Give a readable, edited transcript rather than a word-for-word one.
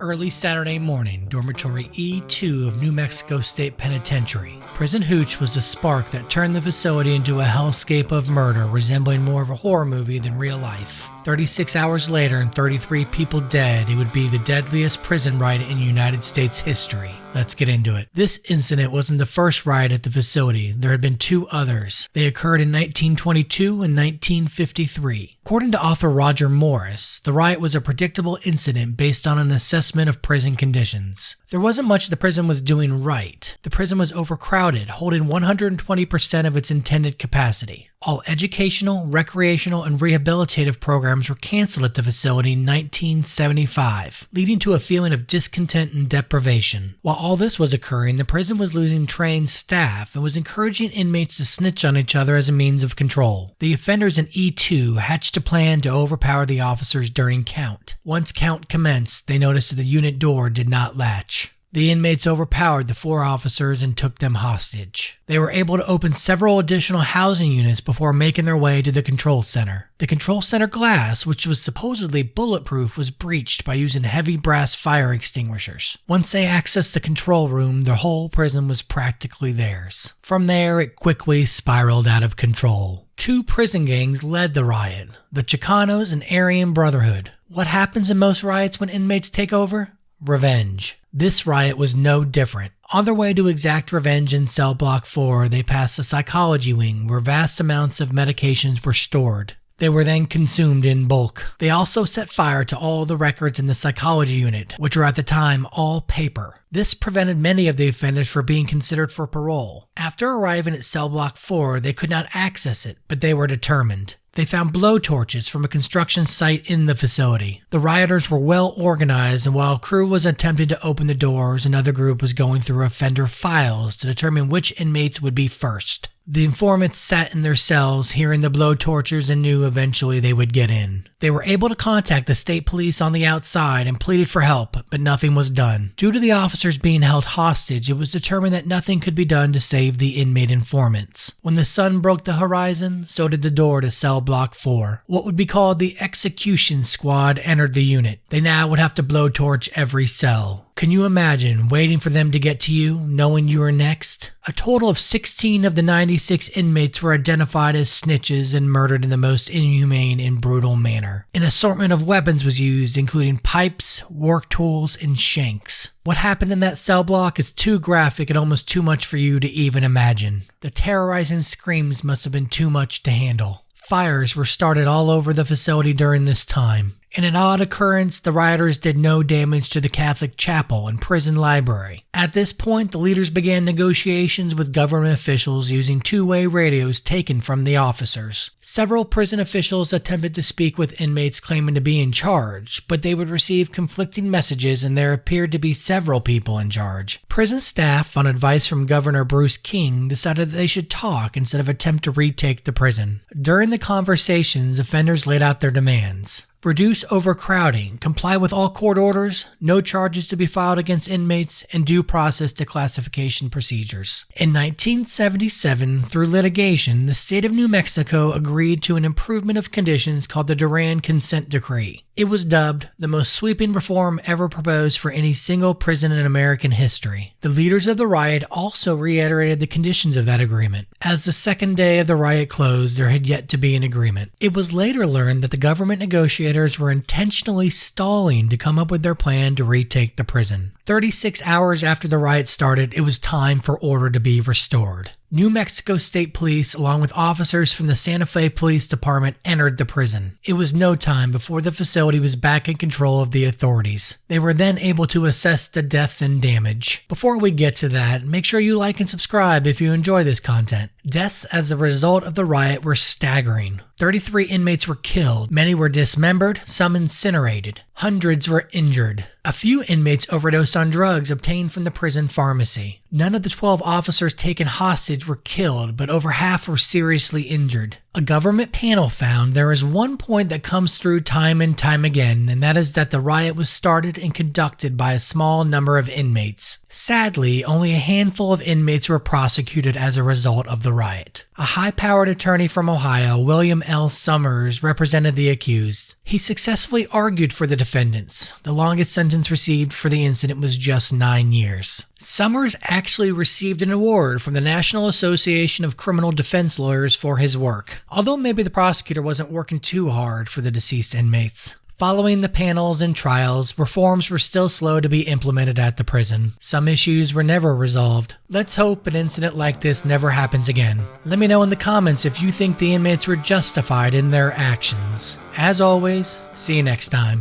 Early Saturday morning, Dormitory E2 of New Mexico State Penitentiary. Prison Hooch was the spark that turned the facility into a hellscape of murder resembling more of a horror movie than real life. 36 hours later and 33 people dead, it would be the deadliest prison riot in United States history. Let's get into it. This incident wasn't the first riot at the facility. There had been two others. They occurred in 1922 and 1953. According to author Roger Morris, the riot was a predictable incident based on an assessment of prison conditions. There wasn't much the prison was doing right. The prison was overcrowded, holding 120% of its intended capacity. All educational, recreational, and rehabilitative programs were canceled at the facility in 1975, leading to a feeling of discontent and deprivation. While all this was occurring, the prison was losing trained staff and was encouraging inmates to snitch on each other as a means of control. The offenders in E2 hatched a plan to overpower the officers during count. Once count commenced, they noticed that the unit door did not latch. The inmates overpowered the 4 officers and took them hostage. They were able to open several additional housing units before making their way to the control center. The control center glass, which was supposedly bulletproof, was breached by using heavy brass fire extinguishers. Once they accessed the control room, the whole prison was practically theirs. From there, it quickly spiraled out of control. 2 prison gangs led the riot, the Chicanos and Aryan Brotherhood. What happens in most riots when inmates take over? Revenge. This riot was no different. On their way to exact revenge in cell block 4, they passed the psychology wing where vast amounts of medications were stored. They were then consumed in bulk. They also set fire to all the records in the psychology unit, which were at the time all paper. This prevented many of the offenders from being considered for parole. After arriving at cell block 4, they could not access it, but they were determined. They found blowtorches from a construction site in the facility. The rioters were well organized, and while a crew was attempting to open the doors, another group was going through offender files to determine which inmates would be first. The informants sat in their cells, hearing the blowtorches, and knew eventually they would get in. They were able to contact the state police on the outside and pleaded for help, but nothing was done. Due to the officers being held hostage, it was determined that nothing could be done to save the inmate informants. When the sun broke the horizon, so did the door to cell block 4. What would be called the execution squad entered the unit. They now would have to blowtorch every cell. Can you imagine waiting for them to get to you, knowing you were next? A total of 16 of the 96 inmates were identified as snitches and murdered in the most inhumane and brutal manner. An assortment of weapons was used, including pipes, work tools, and shanks. What happened in that cell block is too graphic and almost too much for you to even imagine. The terrorizing screams must have been too much to handle. Fires were started all over the facility during this time. In an odd occurrence, the rioters did no damage to the Catholic chapel and prison library. At this point, the leaders began negotiations with government officials using two-way radios taken from the officers. Several prison officials attempted to speak with inmates claiming to be in charge, but they would receive conflicting messages and there appeared to be several people in charge. Prison staff, on advice from Governor Bruce King, decided that they should talk instead of attempt to retake the prison. During the conversations, offenders laid out their demands. Reduce overcrowding, comply with all court orders, no charges to be filed against inmates, and due process declassification procedures. In 1977, through litigation, the state of New Mexico agreed to an improvement of conditions called the Duran Consent Decree. It was dubbed the most sweeping reform ever proposed for any single prison in American history. The leaders of the riot also reiterated the conditions of that agreement. As the second day of the riot closed, there had yet to be an agreement. It was later learned that the government negotiators were intentionally stalling to come up with their plan to retake the prison. 36 hours after the riot started, it was time for order to be restored. New Mexico State Police, along with officers from the Santa Fe Police Department, entered the prison. It was no time before the facility was back in control of the authorities. They were then able to assess the death and damage. Before we get to that, make sure you like and subscribe if you enjoy this content. Deaths as a result of the riot were staggering. 33 inmates were killed, many were dismembered, some incinerated. Hundreds were injured. A few inmates overdosed on drugs obtained from the prison pharmacy. None of the 12 officers taken hostage were killed, but over half were seriously injured. A government panel found there is one point that comes through time and time again, and that is that the riot was started and conducted by a small number of inmates. Sadly, only a handful of inmates were prosecuted as a result of the riot. A high-powered attorney from Ohio, William L. Summers, represented the accused. He successfully argued for the defendants. The longest sentence received for the incident was just 9 years. Summers actually received an award from the National Association of Criminal Defense Lawyers for his work, although maybe the prosecutor wasn't working too hard for the deceased inmates. Following the panels and trials, reforms were still slow to be implemented at the prison. Some issues were never resolved. Let's hope an incident like this never happens again. Let me know in the comments if you think the inmates were justified in their actions. As always, see you next time.